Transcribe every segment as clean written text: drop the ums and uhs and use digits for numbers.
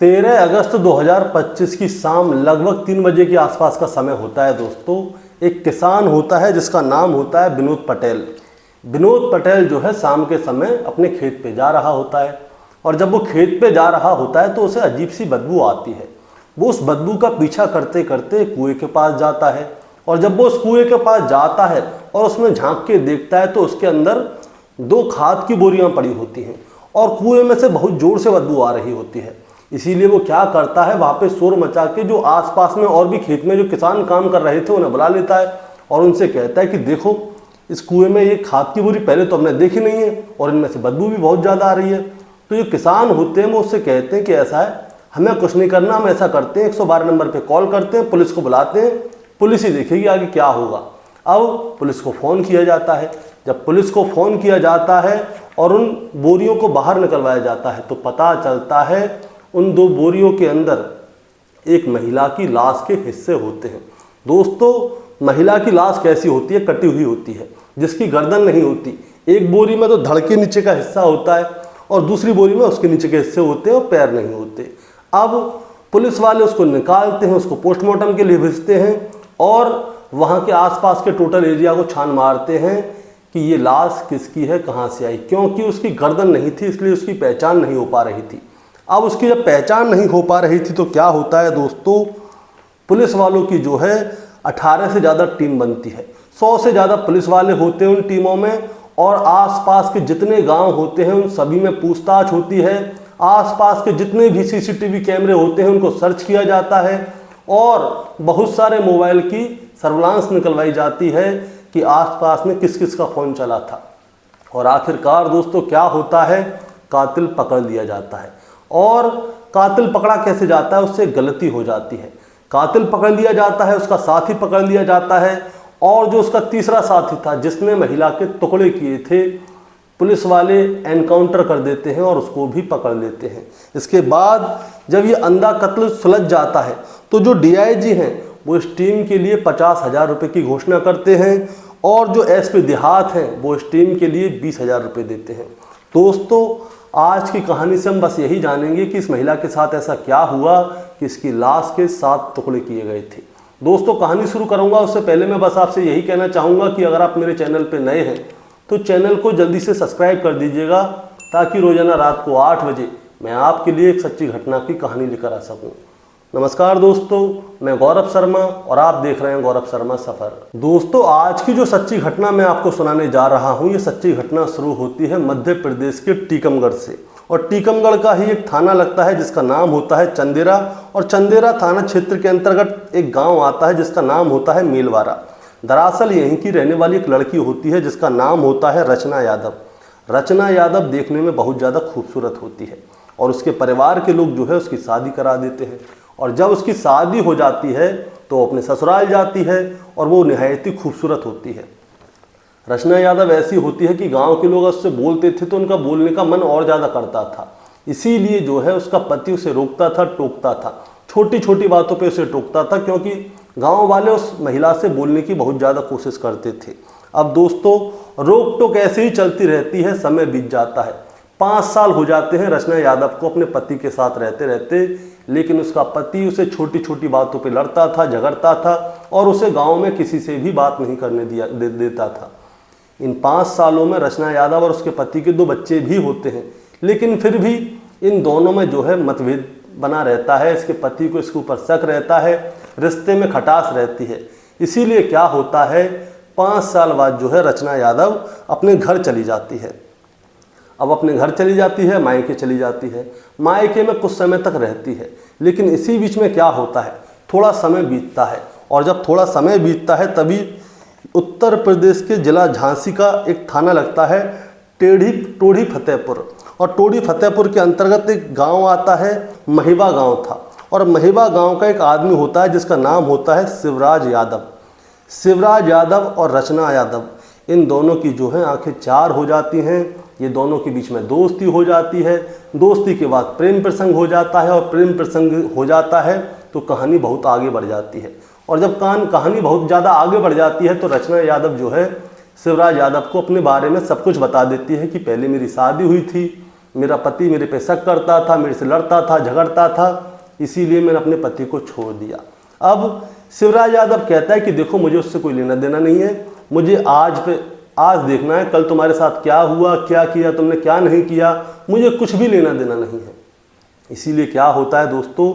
13 अगस्त 2025 की शाम लगभग 3 बजे के आसपास का समय होता है दोस्तों। एक किसान होता है जिसका नाम होता है विनोद पटेल। विनोद पटेल जो है शाम के समय अपने खेत पे जा रहा होता है और जब वो खेत पे जा रहा होता है तो उसे अजीब सी बदबू आती है। वो उस बदबू का पीछा करते करते कुएं के पास जाता है और जब वो उस कुएं के पास जाता है और उसमें झांक के देखता है तो उसके अंदर 2 खाद की बोरियां पड़ी होती हैं और कुएं में से बहुत जोर से बदबू आ रही होती है। इसीलिए वो क्या करता है, वहाँ पे शोर मचा के जो आसपास में और भी खेत में जो किसान काम कर रहे थे उन्हें बुला लेता है और उनसे कहता है कि देखो इस कुएं में ये खाद की बोरी पहले तो हमने देखी नहीं है और इनमें से बदबू भी बहुत ज़्यादा आ रही है। तो जो किसान होते हैं वो उससे कहते हैं कि ऐसा है, हमें कुछ नहीं करना, हम ऐसा करते हैं 112 नंबर पर कॉल करते हैं, पुलिस को बुलाते हैं, पुलिस ही देखेगी आगे क्या होगा। अब पुलिस को फ़ोन किया जाता है। जब पुलिस को फ़ोन किया जाता है और उन बोरियों को बाहर निकलवाया जाता है तो पता चलता है उन 2 बोरियों के अंदर एक महिला की लाश के हिस्से होते हैं। दोस्तों महिला की लाश कैसी होती है, कटी हुई होती है जिसकी गर्दन नहीं होती। एक बोरी में तो धड़ के नीचे का हिस्सा होता है और दूसरी बोरी में उसके नीचे के हिस्से होते हैं और पैर नहीं होते। अब पुलिस वाले उसको निकालते हैं, उसको पोस्टमार्टम के लिए भेजते हैं और वहाँ के आसपास के टोटल एरिया को छान मारते हैं कि ये लाश किसकी है, कहाँ से आई। क्योंकि उसकी गर्दन नहीं थी इसलिए उसकी पहचान नहीं हो पा रही थी। अब उसकी जब पहचान नहीं हो पा रही थी तो क्या होता है दोस्तों, पुलिस वालों की जो है 18 से ज़्यादा टीम बनती है। 100 से ज़्यादा पुलिस वाले होते हैं उन टीमों में और आसपास के जितने गांव होते हैं उन सभी में पूछताछ होती है। आसपास के जितने भी सीसीटीवी कैमरे होते हैं उनको सर्च किया जाता है और बहुत सारे मोबाइल की सर्विलांस निकलवाई जाती है कि आसपास में किस किस का फ़ोन चला था। और आखिरकार दोस्तों क्या होता है, कातिल पकड़ लिया जाता है। और कातिल पकड़ा कैसे जाता है, उससे गलती हो जाती है। कातिल पकड़ लिया जाता है, उसका साथी पकड़ लिया जाता है और जो उसका तीसरा साथी था जिसने महिला के टुकड़े किए थे, पुलिस वाले एनकाउंटर कर देते हैं और उसको भी पकड़ लेते हैं। इसके बाद जब ये अंधा कत्ल सुलझ जाता है तो जो डीआईजी हैं वो इस टीम के लिए 50,000 रुपये की घोषणा करते हैं और जो एसपी देहात हैं वो इस टीम के लिए 20,000 रुपये देते हैं। दोस्तों आज की कहानी से हम बस यही जानेंगे कि इस महिला के साथ ऐसा क्या हुआ कि इसकी लाश के 7 टुकड़े किए गए थे। दोस्तों कहानी शुरू करूंगा उससे पहले मैं बस आपसे यही कहना चाहूँगा कि अगर आप मेरे चैनल पर नए हैं तो चैनल को जल्दी से सब्सक्राइब कर दीजिएगा ताकि रोजाना रात को 8 बजे मैं आपके लिए एक सच्ची घटना की कहानी लेकर आ सकूं। नमस्कार दोस्तों, मैं गौरव शर्मा और आप देख रहे हैं गौरव शर्मा सफ़र। दोस्तों आज की जो सच्ची घटना मैं आपको सुनाने जा रहा हूं, ये सच्ची घटना शुरू होती है मध्य प्रदेश के टीकमगढ़ से और टीकमगढ़ का ही एक थाना लगता है जिसका नाम होता है चंदेरा और चंदेरा थाना क्षेत्र के अंतर्गत एक गाँव आता है जिसका नाम होता है मेलवारा। दरअसल यहीं की रहने वाली एक लड़की होती है जिसका नाम होता है रचना यादव। रचना यादव देखने में बहुत ज़्यादा खूबसूरत होती है और उसके परिवार के लोग जो है उसकी शादी करा देते हैं और जब उसकी शादी हो जाती है तो वो अपने ससुराल जाती है और वो निहायत ही खूबसूरत होती है। रचना यादव ऐसी होती है कि गांव के लोग उससे बोलते थे तो उनका बोलने का मन और ज़्यादा करता था। इसीलिए जो है उसका पति उसे रोकता था, टोकता था, छोटी छोटी बातों पे उसे टोकता था क्योंकि गांव वाले उस महिला से बोलने की बहुत ज़्यादा कोशिश करते थे। अब दोस्तों रोक टोक ऐसे ही चलती रहती है, समय बीत जाता है। 5 साल हो जाते हैं रचना यादव को अपने पति के साथ रहते रहते, लेकिन उसका पति उसे छोटी छोटी बातों पे लड़ता था, झगड़ता था और उसे गांव में किसी से भी बात नहीं करने देता था। इन 5 सालों में रचना यादव और उसके पति के 2 बच्चे भी होते हैं, लेकिन फिर भी इन दोनों में जो है मतभेद बना रहता है। इसके पति को इसके ऊपर शक रहता है, रिश्ते में खटास रहती है। इसीलिए क्या होता है 5 साल बाद जो है रचना यादव अपने घर चली जाती है। अब अपने घर चली जाती है, मायके चली जाती है। मायके में कुछ समय तक रहती है, लेकिन इसी बीच में क्या होता है, थोड़ा समय बीतता है और जब थोड़ा समय बीतता है तभी उत्तर प्रदेश के जिला झांसी का एक थाना लगता है टोड़ी फतेहपुर और टोड़ी फतेहपुर के अंतर्गत एक गांव आता है, महिबा गांव था और महिबा गांव का एक आदमी होता है जिसका नाम होता है शिवराज यादव। शिवराज यादव और रचना यादव इन दोनों की जो है आंखें 4 हो जाती हैं। ये दोनों के बीच में दोस्ती हो जाती है, दोस्ती के बाद प्रेम प्रसंग हो जाता है और प्रेम प्रसंग हो जाता है तो कहानी बहुत आगे बढ़ जाती है। और जब कहानी बहुत ज़्यादा आगे बढ़ जाती है तो रचना यादव जो है शिवराज यादव को अपने बारे में सब कुछ बता देती है कि पहले मेरी शादी हुई थी, मेरा पति मेरे पे शक करता था, मेरे से लड़ता था, झगड़ता था, इसीलिए मैंने अपने पति को छोड़ दिया। अब शिवराज यादव कहता है कि देखो मुझे उससे कोई लेना देना नहीं है, मुझे आज देखना है, कल तुम्हारे साथ क्या हुआ, क्या किया तुमने, क्या नहीं किया, मुझे कुछ भी लेना देना नहीं है। इसीलिए क्या होता है दोस्तों,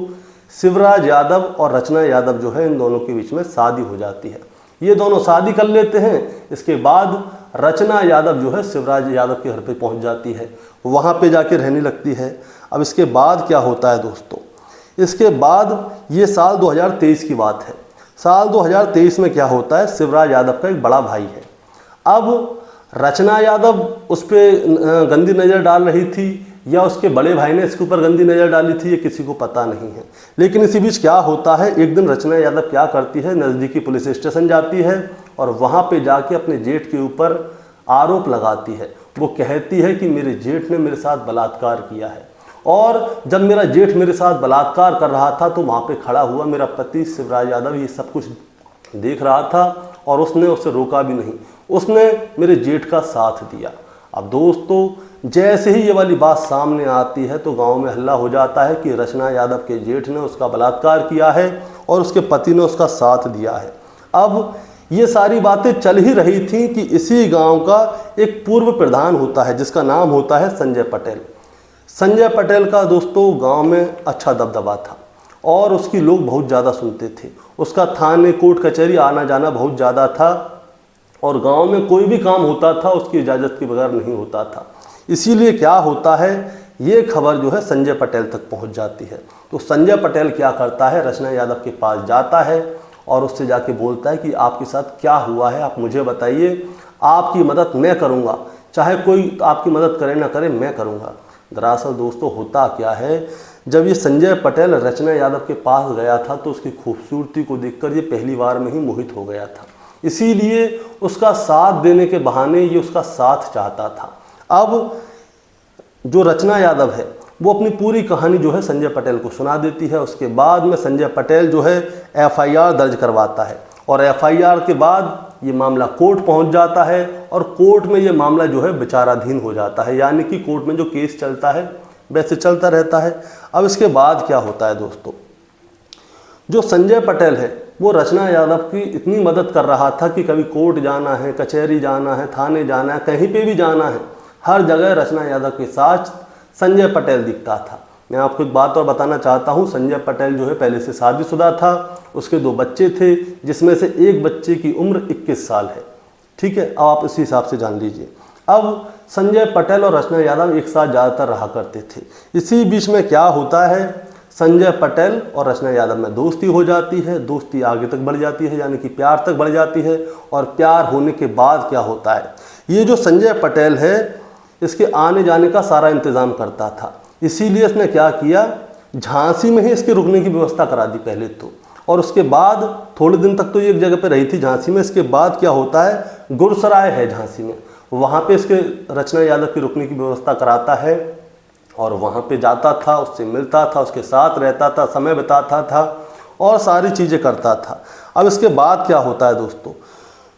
शिवराज यादव और रचना यादव जो है इन दोनों के बीच में शादी हो जाती है। ये दोनों शादी कर लेते हैं। इसके बाद रचना यादव जो है शिवराज यादव के घर पे पहुंच जाती है, वहाँ पे जाके रहने लगती है। अब इसके बाद क्या होता है दोस्तों, इसके बाद ये साल 2023 की बात है। साल 2023 में क्या होता है, शिवराज यादव का एक बड़ा भाई है। अब रचना यादव उस पर गंदी नज़र डाल रही थी या उसके बड़े भाई ने इसके ऊपर गंदी नज़र डाली थी, ये किसी को पता नहीं है। लेकिन इसी बीच क्या होता है, एक दिन रचना यादव क्या करती है, नज़दीकी पुलिस स्टेशन जाती है और वहाँ पे जाके अपने जेठ के ऊपर आरोप लगाती है। वो कहती है कि मेरे जेठ ने मेरे साथ बलात्कार किया है, और जब मेरा जेठ मेरे साथ बलात्कार कर रहा था तो वहाँ पे खड़ा हुआ मेरा पति शिवराज यादव ये सब कुछ देख रहा था और उसने उसे रोका भी नहीं, उसने मेरे जेठ का साथ दिया। अब दोस्तों जैसे ही ये वाली बात सामने आती है तो गांव में हल्ला हो जाता है कि रचना यादव के जेठ ने उसका बलात्कार किया है और उसके पति ने उसका साथ दिया है। अब ये सारी बातें चल ही रही थी कि इसी गांव का एक पूर्व प्रधान होता है जिसका नाम होता है संजय पटेल। संजय पटेल का दोस्तों गांव में अच्छा दबदबा था और उसकी लोग बहुत ज़्यादा सुनते थे। उसका थाने कोर्ट कचहरी आना जाना बहुत ज़्यादा था और गांव में कोई भी काम होता था उसकी इजाज़त के बगैर नहीं होता था। इसीलिए क्या होता है, ये खबर जो है संजय पटेल तक पहुंच जाती है। तो संजय पटेल क्या करता है, रचना यादव के पास जाता है और उससे जाके बोलता है कि आपके साथ क्या हुआ है, आप मुझे बताइए, आपकी मदद मैं करूंगा, चाहे कोई आपकी मदद करे ना करे मैं करूंगा। दरअसल दोस्तों होता क्या है, जब ये संजय पटेल रचना यादव के पास गया था तो उसकी खूबसूरती को देखकर ये पहली बार में ही मोहित हो गया था। इसीलिए उसका साथ देने के बहाने ये उसका साथ चाहता था। अब जो रचना यादव है वो अपनी पूरी कहानी जो है संजय पटेल को सुना देती है। उसके बाद में संजय पटेल जो है एफआईआर दर्ज करवाता है और एफआईआर के बाद ये मामला कोर्ट पहुंच जाता है और कोर्ट में ये मामला जो है विचाराधीन हो जाता है, यानी कि कोर्ट में जो केस चलता है वैसे चलता रहता है। अब इसके बाद क्या होता है दोस्तों, जो संजय पटेल है वो रचना यादव की इतनी मदद कर रहा था कि कभी कोर्ट जाना है, कचहरी जाना है, थाने जाना है, कहीं पे भी जाना है, हर जगह रचना यादव के साथ संजय पटेल दिखता था। मैं आपको एक बात और बताना चाहता हूँ, संजय पटेल जो है पहले से शादीशुदा था, उसके 2 बच्चे थे जिसमें से एक बच्चे की उम्र 21 साल है। ठीक है, अब आप इसी हिसाब से जान लीजिए। अब संजय पटेल और रचना यादव एक साथ ज़्यादातर रहा करते थे। इसी बीच में क्या होता है, संजय पटेल और रचना यादव में दोस्ती हो जाती है, दोस्ती आगे तक बढ़ जाती है, यानी कि प्यार तक बढ़ जाती है। और प्यार होने के बाद क्या होता है, ये जो संजय पटेल है इसके आने जाने का सारा इंतज़ाम करता था। इसीलिए इसने क्या किया, झांसी में ही इसके रुकने की व्यवस्था करा दी पहले तो, और उसके बाद थोड़े दिन तक तो ये एक जगह पे रही थी झांसी में। इसके बाद क्या होता है, गुरसराय है झांसी में, वहाँ पे इसके रचना यादव की रुकने की व्यवस्था कराता है और वहाँ पे जाता था, उससे मिलता था, उसके साथ रहता था, समय बिताता था और सारी चीज़ें करता था। अब इसके बाद क्या होता है दोस्तों,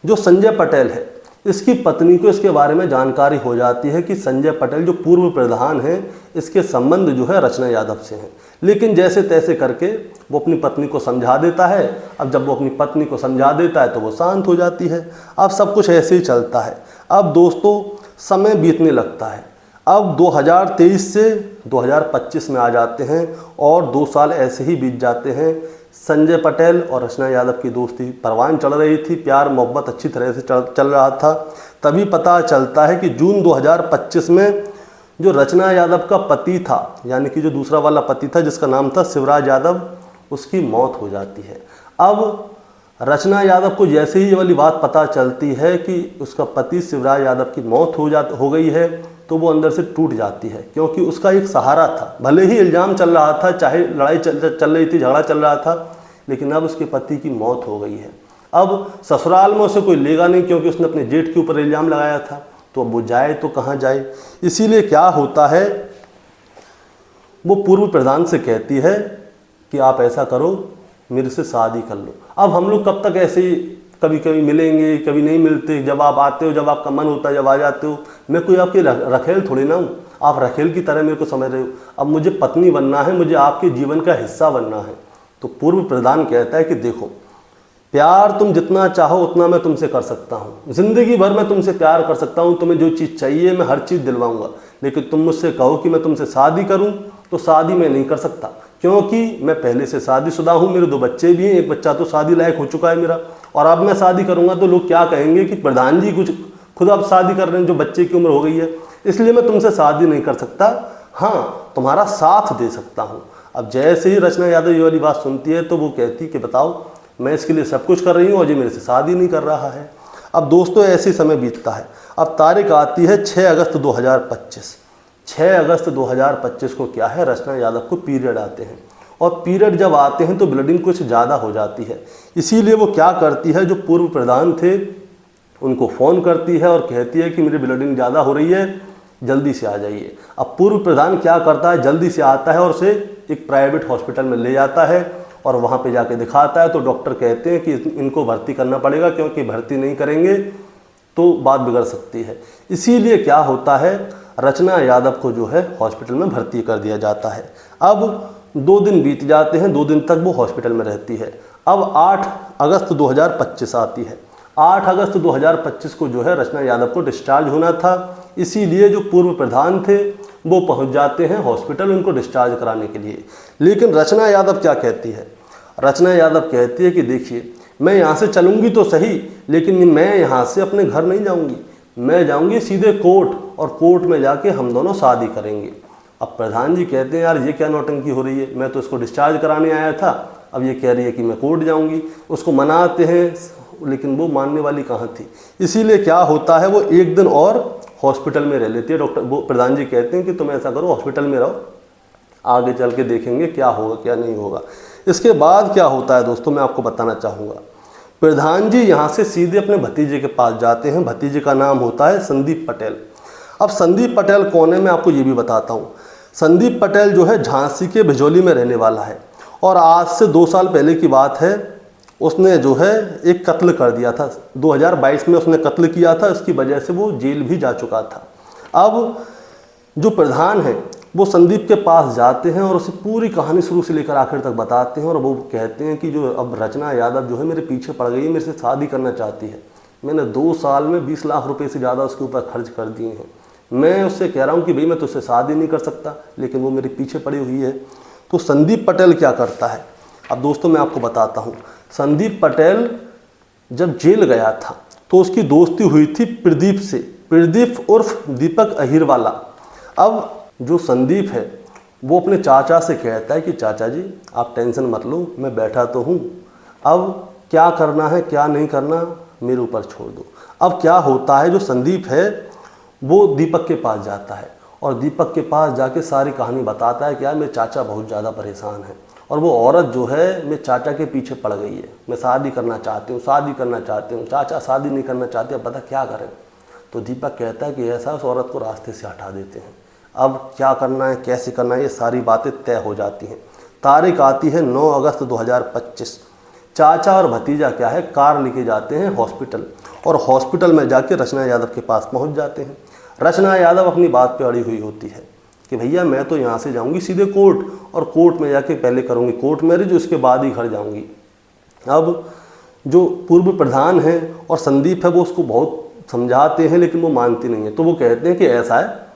जो संजय पटेल है इसकी पत्नी को इसके बारे में जानकारी हो जाती है कि संजय पटेल जो पूर्व प्रधान है इसके संबंध जो है रचना यादव से हैं। लेकिन जैसे तैसे करके वो अपनी पत्नी को समझा देता है। अब जब वो अपनी पत्नी को समझा देता है तो वो शांत हो जाती है। अब सब कुछ ऐसे ही चलता है। अब दोस्तों समय बीतने लगता है। अब 2023 से 2025 में आ जाते हैं और 2 साल ऐसे ही बीत जाते हैं। संजय पटेल और रचना यादव की दोस्ती परवान चढ़ रही थी, प्यार मोहब्बत अच्छी तरह से चल रहा था। तभी पता चलता है कि जून 2025 में जो रचना यादव का पति था, यानी कि जो दूसरा वाला पति था जिसका नाम था शिवराज यादव, उसकी मौत हो जाती है। अब रचना यादव को जैसे ही ये वाली बात पता चलती है कि उसका पति शिवराज यादव की मौत हो गई है तो वो अंदर से टूट जाती है, क्योंकि उसका एक सहारा था। भले ही इल्ज़ाम चल रहा था, चाहे लड़ाई चल रही थी, झगड़ा चल रहा था, लेकिन अब उसके पति की मौत हो गई है। अब ससुराल में उसे कोई लेगा नहीं, क्योंकि उसने अपने जेठ के ऊपर इल्ज़ाम लगाया था। तो अब वो जाए तो कहाँ जाए। इसीलिए क्या होता है, वो पूर्व प्रधान से कहती है कि आप ऐसा करो, मेरे से शादी कर लो। अब हम लोग कब तक ऐसे ही कभी कभी मिलेंगे, कभी नहीं मिलते, जब आप आते हो, जब आपका मन होता है जब आ जाते हो। मैं कोई आपकी रखेल थोड़ी ना हूँ। आप रखेल की तरह मेरे को समझ रहे हो, अब मुझे पत्नी बनना है, मुझे आपके जीवन का हिस्सा बनना है। तो पूर्व प्रधान कहता है कि देखो, प्यार तुम जितना चाहो उतना मैं तुमसे कर सकता हूँ, ज़िंदगी भर मैं तुमसे प्यार कर सकता हूँ, तुम्हें जो चीज़ चाहिए मैं हर चीज़ दिलवाऊंगा, लेकिन तुम मुझसे कहो कि मैं तुमसे शादी करूँ तो शादी मैं नहीं कर सकता, क्योंकि मैं पहले से शादीशुदा हूँ, मेरे 2 बच्चे भी हैं, एक बच्चा तो शादी लायक हो चुका है मेरा, और अब मैं शादी करूँगा तो लोग क्या कहेंगे कि प्रधान जी कुछ खुद अब शादी कर रहे हैं, जो बच्चे की उम्र हो गई है, इसलिए मैं तुमसे शादी नहीं कर सकता, हाँ तुम्हारा साथ दे सकता हूँ। अब जैसे ही रचना यादव ये वाली बात सुनती है तो वो कहती कि बताओ, मैं इसके लिए सब कुछ कर रही हूँ और ये मेरे से शादी नहीं कर रहा है। अब दोस्तों ऐसे समय बीतता है, अब तारीख आती है 6 अगस्त 2025। 6 अगस्त 2025 को क्या है, रचना यादव को पीरियड आते हैं, और पीरियड जब आते हैं तो ब्लीडिंग कुछ ज़्यादा हो जाती है, इसीलिए वो क्या करती है, जो पूर्व प्रधान थे उनको फ़ोन करती है और कहती है कि मेरी ब्लीडिंग ज़्यादा हो रही है, जल्दी से आ जाइए। अब पूर्व प्रधान क्या करता है, जल्दी से आता है और उसे एक प्राइवेट हॉस्पिटल में ले जाता है और वहाँ पे जाके दिखाता है, तो डॉक्टर कहते हैं कि इनको भर्ती करना पड़ेगा, क्योंकि भर्ती नहीं करेंगे तो बात बिगड़ सकती है। इसीलिए क्या होता है, रचना यादव को जो है हॉस्पिटल में भर्ती कर दिया जाता है। अब 2 दिन बीत जाते हैं, 2 दिन तक वो हॉस्पिटल में रहती है। अब 8 अगस्त 2025 आती है। 8 अगस्त 2025 को जो है रचना यादव को डिस्चार्ज होना था, इसीलिए जो पूर्व प्रधान थे वो पहुंच जाते हैं हॉस्पिटल उनको डिस्चार्ज कराने के लिए। लेकिन रचना यादव क्या कहती है, रचना यादव कहती है कि देखिए, मैं यहाँ से चलूँगी तो सही, लेकिन मैं यहाँ से अपने घर नहीं जाऊँगी, मैं जाऊँगी सीधे कोर्ट, और कोर्ट में जाके हम दोनों शादी करेंगे। अब प्रधान जी कहते हैं यार ये क्या नौटंकी हो रही है, मैं तो इसको डिस्चार्ज कराने आया था, अब ये कह रही है कि मैं कोर्ट जाऊँगी। उसको मनाते हैं, लेकिन वो मानने वाली कहाँ थी। इसीलिए क्या होता है, वो 1 दिन और हॉस्पिटल में रह लेती है। डॉक्टर वो प्रधान जी कहते हैं कि तुम ऐसा करो, हॉस्पिटल में रहो, आगे चल के देखेंगे क्या होगा क्या नहीं होगा। इसके बाद क्या होता है दोस्तों, मैं आपको बताना चाहूँगा। प्रधान जी यहाँ से सीधे अपने भतीजे के पास जाते हैं, भतीजे का नाम होता है संदीप पटेल। अब संदीप पटेल कौन है, मैं आपको ये भी बताता हूँ। संदीप पटेल जो है झांसी के भिजौली में रहने वाला है, और आज से 2 साल पहले की बात है, उसने जो है एक कत्ल कर दिया था। 2022 में उसने कत्ल किया था, इसकी वजह से वो जेल भी जा चुका था। अब जो प्रधान है वो संदीप के पास जाते हैं और उसे पूरी कहानी शुरू से लेकर आखिर तक बताते हैं, और वो कहते हैं कि जो अब रचना यादव जो है मेरे पीछे पड़ गई है, मेरे से शादी करना चाहती है। मैंने 2 साल में 20 लाख रुपए से ज़्यादा उसके ऊपर खर्च कर दिए हैं। मैं उससे कह रहा हूँ कि भाई मैं तुझसे शादी नहीं कर सकता, लेकिन वो मेरे पीछे पड़ी हुई है। तो संदीप पटेल क्या करता है, अब दोस्तों मैं आपको बताता हूँ। संदीप पटेल जब जेल गया था तो उसकी दोस्ती हुई थी प्रदीप से, प्रदीप उर्फ दीपक अहिरवाला। अब जो संदीप है वो अपने चाचा से कहता है कि चाचा जी आप टेंशन मत लो, मैं बैठा तो हूँ, अब क्या करना है क्या नहीं करना मेरे ऊपर छोड़ दो। अब क्या होता है, जो संदीप है वो दीपक के पास जाता है और दीपक के पास जाके सारी कहानी बताता है कि यार मेरे चाचा बहुत ज़्यादा परेशान है, और वो औरत जो है मेरे चाचा के पीछे पड़ गई है, मैं शादी करना चाहती हूँ, शादी करना चाहती हूँ, चाचा शादी नहीं करना चाहते, अब पता क्या करें। तो दीपक कहता है कि ऐसा उस औरत को रास्ते से हटा देते हैं, अब क्या करना है कैसे करना है ये सारी बातें तय हो जाती हैं। तारीख आती है 9 अगस्त 2025। चाचा और भतीजा क्या है कार लेके जाते हैं हॉस्पिटल, और हॉस्पिटल में जाके रचना यादव के पास पहुंच जाते हैं। रचना यादव अपनी बात पे अड़ी हुई होती है कि भैया मैं तो यहाँ से जाऊँगी सीधे कोर्ट, और कोर्ट में जाके पहले करूँगी कोर्ट मैरिज, उसके बाद ही घर जाऊँगी। अब जो पूर्व प्रधान है और संदीप है वो उसको बहुत समझाते हैं, लेकिन वो मानती नहीं है। तो वो कहते हैं कि ऐसा है,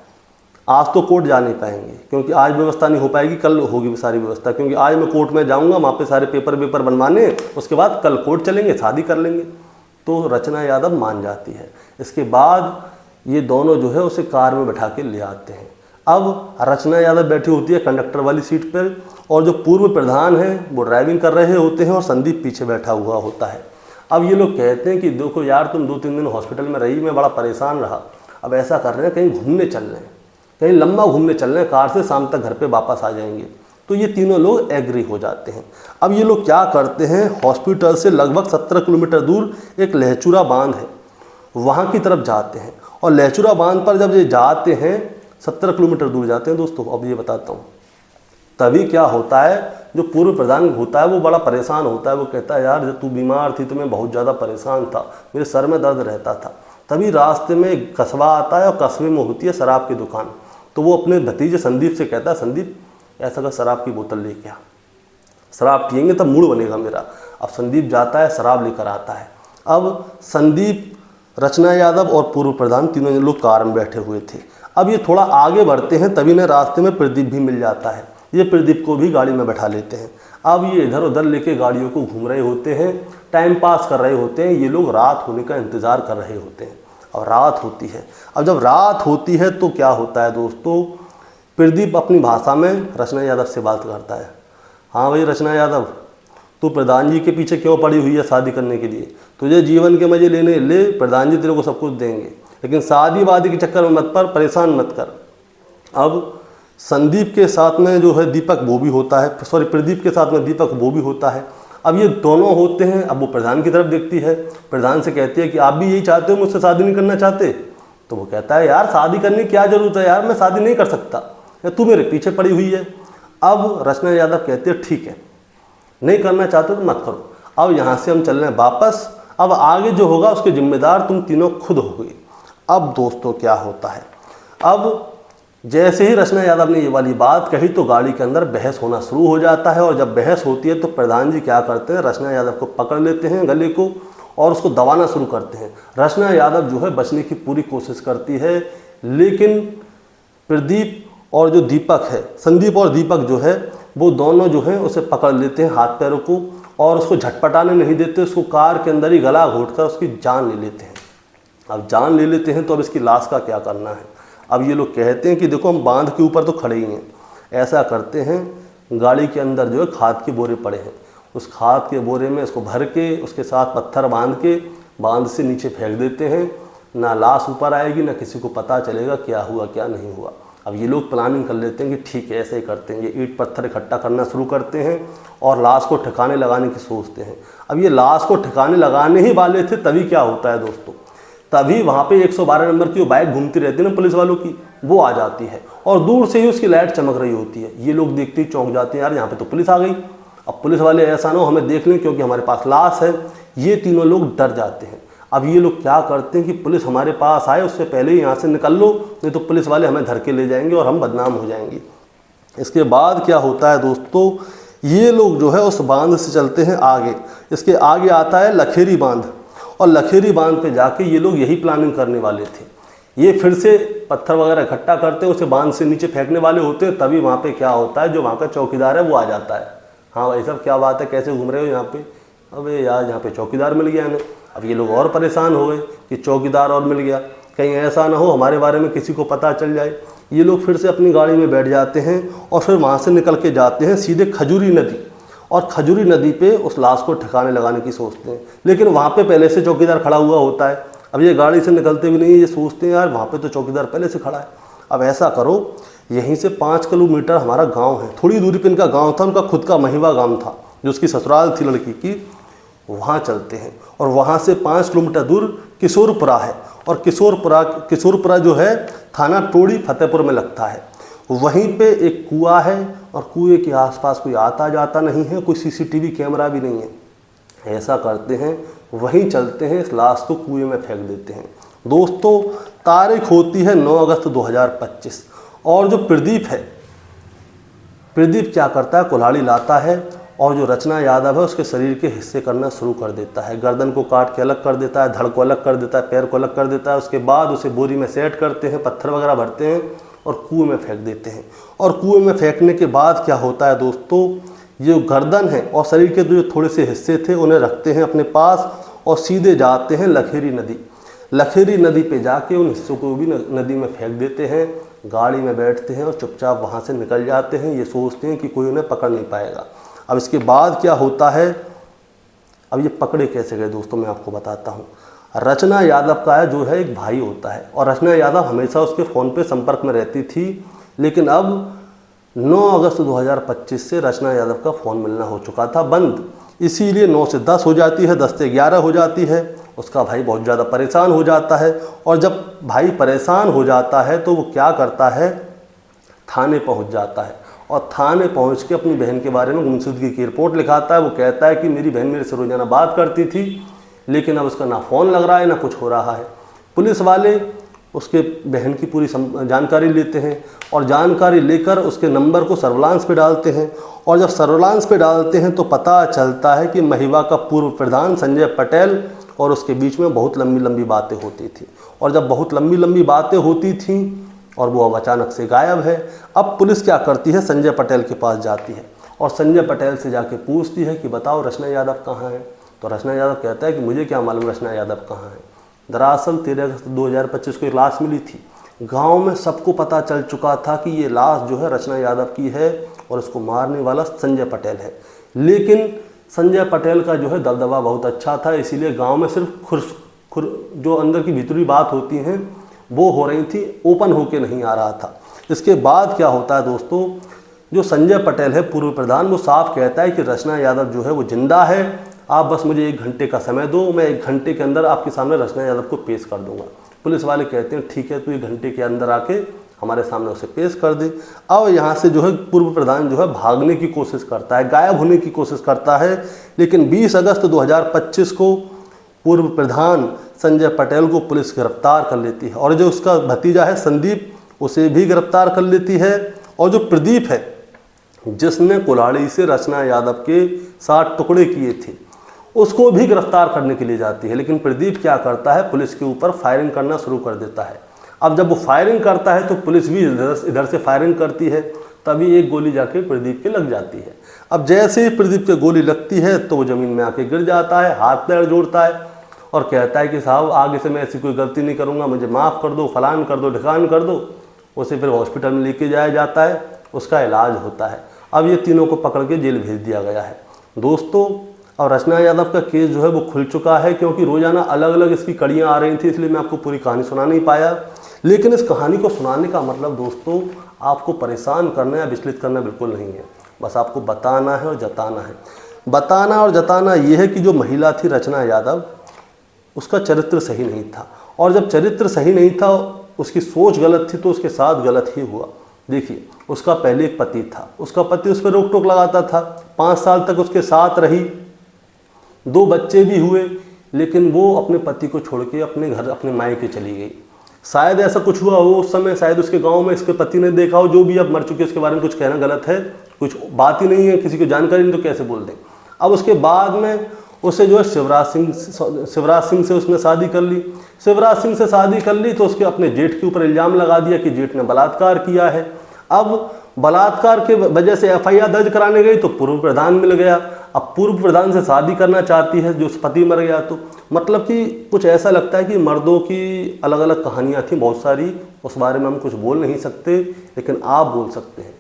आज तो कोर्ट जा नहीं पाएंगे, क्योंकि आज व्यवस्था नहीं हो पाएगी, कल होगी सारी व्यवस्था, क्योंकि आज मैं कोर्ट में जाऊंगा वहाँ पे सारे पेपर बनवाने, उसके बाद कल कोर्ट चलेंगे, शादी कर लेंगे। तो रचना यादव मान जाती है। इसके बाद ये दोनों जो है उसे कार में बैठा के ले आते हैं। अब रचना यादव बैठी होती है कंडक्टर वाली सीट पर, और जो पूर्व प्रधान हैं वो ड्राइविंग कर रहे होते हैं और संदीप पीछे बैठा हुआ होता है। अब ये लोग कहते हैं कि देखो यार तुम 2-3 दिन हॉस्पिटल में रही, मैं बड़ा परेशान रहा, अब ऐसा कर रहे हैं कहीं घूमने चल रहे हैं, कहीं लंबा घूमने चल रहे हैं, कार से शाम तक घर पे वापस आ जाएंगे। तो ये तीनों लोग एग्री हो जाते हैं। अब ये लोग क्या करते हैं, हॉस्पिटल से लगभग 17 किलोमीटर दूर एक लहचूरा बांध है, वहाँ की तरफ जाते हैं। और लहचूरा बांध पर जब ये जाते हैं 17 किलोमीटर दूर जाते हैं दोस्तों, अब ये बताता हूँ। तभी क्या होता है, जो पूर्व प्रधान होता है वो बड़ा परेशान होता है। वो कहता है यार जब तू बीमार थी तो मैं बहुत ज़्यादा परेशान था, मेरे सर में दर्द रहता था। तभी रास्ते में एक कस्बा आता है और कस्बे में होती है शराब की दुकान। तो वो अपने भतीजे संदीप से कहता है, संदीप ऐसा कर शराब की बोतल लेके आ, शराब पियेंगे तब मूड बनेगा मेरा। अब संदीप जाता है, शराब लेकर आता है। अब संदीप, रचना यादव और पूर्व प्रधान तीनों लोग कार में बैठे हुए थे। अब ये थोड़ा आगे बढ़ते हैं, तभी ने रास्ते में प्रदीप भी मिल जाता है। ये प्रदीप को भी गाड़ी में बैठा लेते हैं। अब ये इधर उधर लेके गाड़ियों को घूम रहे होते हैं, टाइम पास कर रहे होते हैं। ये लोग रात होने का इंतज़ार कर रहे होते हैं। अब रात होती है। अब जब रात होती है तो क्या होता है दोस्तों, प्रदीप अपनी भाषा में रचना यादव से बात करता है। हाँ भाई रचना यादव, तू प्रधान जी के पीछे क्यों पड़ी हुई है शादी करने के लिए? तुझे जीवन के मजे लेने ले, प्रधान जी तेरे को सब कुछ देंगे, लेकिन शादी वादी के चक्कर में मत पड़, परेशान मत कर। अब संदीप के साथ में जो है दीपक वो भी होता है, सॉरी प्रदीप के साथ में दीपक वो भी होता है। अब ये दोनों होते हैं। अब वो प्रधान की तरफ देखती है, प्रधान से कहती है कि आप भी यही चाहते हो, मुझसे शादी नहीं करना चाहते? तो वो कहता है यार शादी करने की क्या ज़रूरत है यार, मैं शादी नहीं कर सकता, तू मेरे पीछे पड़ी हुई है। अब रचना यादव कहती है ठीक है, नहीं करना चाहते तो मत करो, अब यहाँ से हम चल रहे हैं वापस, अब आगे जो होगा उसके जिम्मेदार तुम तीनों खुद होगे। अब दोस्तों क्या होता है, अब जैसे ही रचना यादव ने ये वाली बात कही तो गाड़ी के अंदर बहस होना शुरू हो जाता है। और जब बहस होती है तो प्रधान जी क्या करते हैं, रचना यादव को पकड़ लेते हैं गले को और उसको दबाना शुरू करते हैं। रचना यादव जो है बचने की पूरी कोशिश करती है, लेकिन प्रदीप और जो दीपक है, संदीप और दीपक जो है वो दोनों जो है उसे पकड़ लेते हैं हाथ पैरों को और उसको झटपटाने नहीं देते, उसको कार के अंदर ही गला घोंटकर उसकी जान ले लेते हैं। अब जान ले लेते हैं तो अब इसकी लाश का क्या करना है। अब ये लोग कहते हैं कि देखो हम बांध के ऊपर तो खड़े ही हैं, ऐसा करते हैं गाड़ी के अंदर जो है खाद के बोरे पड़े हैं, उस खाद के बोरे में इसको भर के उसके साथ पत्थर बांध के बांध से नीचे फेंक देते हैं। ना लाश ऊपर आएगी, ना किसी को पता चलेगा क्या हुआ क्या नहीं हुआ। अब ये लोग प्लानिंग कर लेते हैं कि ठीक है ऐसे ही करते हैं। ये ईंट पत्थर इकट्ठा करना शुरू करते हैं और लाश को ठिकाने लगाने की सोचते हैं। अब ये लाश को ठिकाने लगाने ही वाले थे, तभी क्या होता है दोस्तों, तभी वहाँ पे 112 नंबर की वो बाइक घूमती रहती है ना पुलिस वालों की, वो आ जाती है और दूर से ही उसकी लाइट चमक रही होती है। ये लोग देखते ही चौंक जाते हैं, यार यहाँ पे तो पुलिस आ गई। अब पुलिस वाले ऐसा ना हो हमें देख लें क्योंकि हमारे पास लाश है। ये तीनों लोग डर जाते हैं। अब ये लोग क्या करते हैं कि पुलिस हमारे पास आए उससे पहले ही यहाँ से निकल लो, नहीं तो पुलिस वाले हमें धर के ले जाएंगे और हम बदनाम हो जाएंगे। इसके बाद क्या होता है दोस्तों, ये लोग जो है उस बांध से चलते हैं आगे। इसके आगे आता है लखेरी बांध और लखेरी बांध पे जाके ये लोग यही प्लानिंग करने वाले थे। ये फिर से पत्थर वगैरह इकट्ठा करते हैं, उसे बांध से नीचे फेंकने वाले होते हैं। तभी वहाँ पे क्या होता है, जो वहाँ का चौकीदार है वो आ जाता है। हाँ भाई साहब क्या बात है, कैसे घूम रहे हो यहाँ पे? अबे यार यहाँ पे चौकीदार मिल गया हमें। अब ये लोग और परेशान हो गए कि चौकीदार और मिल गया, कहीं ऐसा ना हो हमारे बारे में किसी को पता चल जाए। ये लोग फिर से अपनी गाड़ी में बैठ जाते हैं और फिर वहाँ से निकल के जाते हैं सीधे खजूरी नदी और खजूरी नदी पे उस लाश को ठिकाने लगाने की सोचते हैं। लेकिन वहाँ पे पहले से चौकीदार खड़ा हुआ होता है। अब ये गाड़ी से निकलते भी नहीं, ये सोचते हैं यार वहाँ पे तो चौकीदार पहले से खड़ा है। अब ऐसा करो, यहीं से 5 किलोमीटर हमारा गांव है, थोड़ी दूरी पे इनका गांव था, उनका खुद का महिवा गांव था जो उसकी ससुराल थी लड़की की, वहाँ चलते हैं। और वहाँ से 5 किलोमीटर दूर किशोरपुरा है और किशोरपुरा जो है थाना टोड़ी फतेहपुर में लगता है। वहीं पे एक कुआं है और कुएं के आसपास कोई आता जाता नहीं है, कोई सीसीटीवी कैमरा भी नहीं है। ऐसा करते हैं, वहीं चलते हैं, इस लाश को कुएं में फेंक देते हैं। दोस्तों तारीख होती है 9 अगस्त 2025 और जो प्रदीप है, प्रदीप क्या करता है, कुल्हाड़ी लाता है और जो रचना यादव है उसके शरीर के हिस्से करना शुरू कर देता है। गर्दन को काट के अलग कर देता है, धड़ को अलग कर देता है, पैर को अलग कर देता है। उसके बाद उसे बोरी में सेट करते हैं, पत्थर वगैरह भरते हैं और कुएं में फेंक देते हैं। और कुएं में फेंकने के बाद क्या होता है दोस्तों, ये गर्दन है और शरीर के जो थोड़े से हिस्से थे उन्हें रखते हैं अपने पास और सीधे जाते हैं लखेरी नदी। लखेरी नदी पे जाके उन हिस्सों को भी नदी में फेंक देते हैं, गाड़ी में बैठते हैं और चुपचाप वहाँ से निकल जाते हैं। ये सोचते हैं कि कोई उन्हें पकड़ नहीं पाएगा। अब इसके बाद क्या होता है, अब ये पकड़े कैसे गए दोस्तों मैं आपको बताता हूँ। रचना यादव का जो है एक भाई होता है और रचना यादव हमेशा उसके फ़ोन पे संपर्क में रहती थी, लेकिन अब 9 अगस्त 2025 से रचना यादव का फ़ोन मिलना हो चुका था बंद। इसीलिए 9 से 10 हो जाती है, 10 से 11 हो जाती है। उसका भाई बहुत ज़्यादा परेशान हो जाता है और जब भाई परेशान हो जाता है तो वो क्या करता है, थाने पहुंच जाता है और थाने पहुंच के अपनी बहन के बारे में गुमशुदगी की रिपोर्ट लिखाता है। वो कहता है कि मेरी बहन मेरे से रोज़ाना बात करती थी, लेकिन अब उसका ना फ़ोन लग रहा है ना कुछ हो रहा है। पुलिस वाले उसके बहन की पूरी जानकारी लेते हैं और जानकारी लेकर उसके नंबर को सर्विलांस पे डालते हैं। और जब सर्विलांस पे डालते हैं तो पता चलता है कि महिवा का पूर्व प्रधान संजय पटेल और उसके बीच में बहुत लंबी लंबी बातें होती थी। और जब बहुत लंबी लंबी बातें होती थीं और वो अब अचानक से गायब है। अब पुलिस क्या करती है, संजय पटेल के पास जाती है और संजय पटेल से जाके पूछती है कि बताओ रचना यादव कहाँ है। तो रचना यादव कहता है कि मुझे क्या मालूम रचना यादव कहाँ है। दरअसल 13 अगस्त 2025 को एक लाश मिली थी। गांव में सबको पता चल चुका था कि ये लाश जो है रचना यादव की है और उसको मारने वाला संजय पटेल है। लेकिन संजय पटेल का जो है दबदबा बहुत अच्छा था, इसीलिए गांव में सिर्फ जो अंदर की भीतरी बात होती हैं वो हो रही थी, ओपन होके नहीं आ रहा था। इसके बाद क्या होता है दोस्तों, जो संजय पटेल है पूर्व प्रधान, वो साफ कहता है कि रचना यादव जो है वो जिंदा है, आप बस मुझे 1 घंटे का समय दो, मैं 1 घंटे के अंदर आपके सामने रचना यादव को पेश कर दूंगा। पुलिस वाले कहते हैं ठीक है, तो 1 घंटे के अंदर आके हमारे सामने उसे पेश कर दे। अब यहाँ से जो है पूर्व प्रधान जो है भागने की कोशिश करता है, गायब होने की कोशिश करता है। लेकिन 20 अगस्त 2025 को पूर्व प्रधान संजय पटेल को पुलिस गिरफ्तार कर लेती है और जो उसका भतीजा है संदीप, उसे भी गिरफ्तार कर लेती है। और जो प्रदीप है, जिसने कुल्हाड़ी से रचना यादव के 7 टुकड़े किए थे, उसको भी गिरफ्तार करने के लिए जाती है। लेकिन प्रदीप क्या करता है, पुलिस के ऊपर फायरिंग करना शुरू कर देता है। अब जब वो फायरिंग करता है तो पुलिस भी इधर से फायरिंग करती है, तभी एक गोली जाके प्रदीप के लग जाती है। अब जैसे ही प्रदीप के गोली लगती है तो वो ज़मीन में आके गिर जाता है, हाथ पैर जोड़ता है और कहता है कि साहब आगे से मैं ऐसी कोई गलती नहीं करूँगा, मुझे माफ़ कर दो, फलान कर दो, ढिकान कर दो। उसे फिर हॉस्पिटल में लेके जाया जाता है, उसका इलाज होता है। अब ये तीनों को पकड़ के जेल भेज दिया गया है दोस्तों। और रचना यादव का केस जो है वो खुल चुका है, क्योंकि रोज़ाना अलग अलग इसकी कड़ियाँ आ रही थी, इसलिए मैं आपको पूरी कहानी सुना नहीं पाया। लेकिन इस कहानी को सुनाने का मतलब दोस्तों आपको परेशान करना या विचलित करना बिल्कुल नहीं है, बस आपको बताना है और जताना है। बताना और जताना ये है कि जो महिला थी रचना यादव, उसका चरित्र सही नहीं था, और जब चरित्र सही नहीं था, उसकी सोच गलत थी, तो उसके साथ गलत ही हुआ। देखिए, उसका पहले एक पति था, उसका पति उस पर रोक टोक लगाता था, 5 साल तक उसके साथ रही, 2 बच्चे भी हुए, लेकिन वो अपने पति को छोड़ के अपने घर, अपने मायके चली गई। शायद ऐसा कुछ हुआ हो उस समय, शायद उसके गांव में इसके पति ने देखा हो, जो भी अब मर चुके उसके बारे में कुछ कहना गलत है, कुछ बात ही नहीं है, किसी को जानकारी नहीं तो कैसे बोल दें। अब उसके बाद में उसे जो है शिवराज सिंह से उसने शादी कर ली। शिवराज सिंह से शादी कर ली तो उसके अपने जेठ के ऊपर इल्ज़ाम लगा दिया कि जेठ ने बलात्कार किया है। अब बलात्कार के वजह से FIR दर्ज कराने गई तो पूर्व प्रधान मिल गया। अब पूर्व प्रधान से शादी करना चाहती है, जो पति मर गया। तो मतलब कि कुछ ऐसा लगता है कि मर्दों की अलग अलग कहानियाँ थी बहुत सारी, उस बारे में हम कुछ बोल नहीं सकते, लेकिन आप बोल सकते हैं।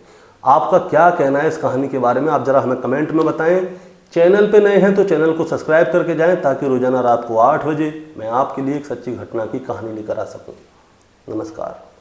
आपका क्या कहना है इस कहानी के बारे में, आप ज़रा हमें कमेंट में बताएं। चैनल पे नए हैं तो चैनल को सब्सक्राइब करके जाएं, ताकि रोज़ाना रात को 8 बजे मैं आपके लिए एक सच्ची घटना की कहानी लेकर आ सकूं। नमस्कार।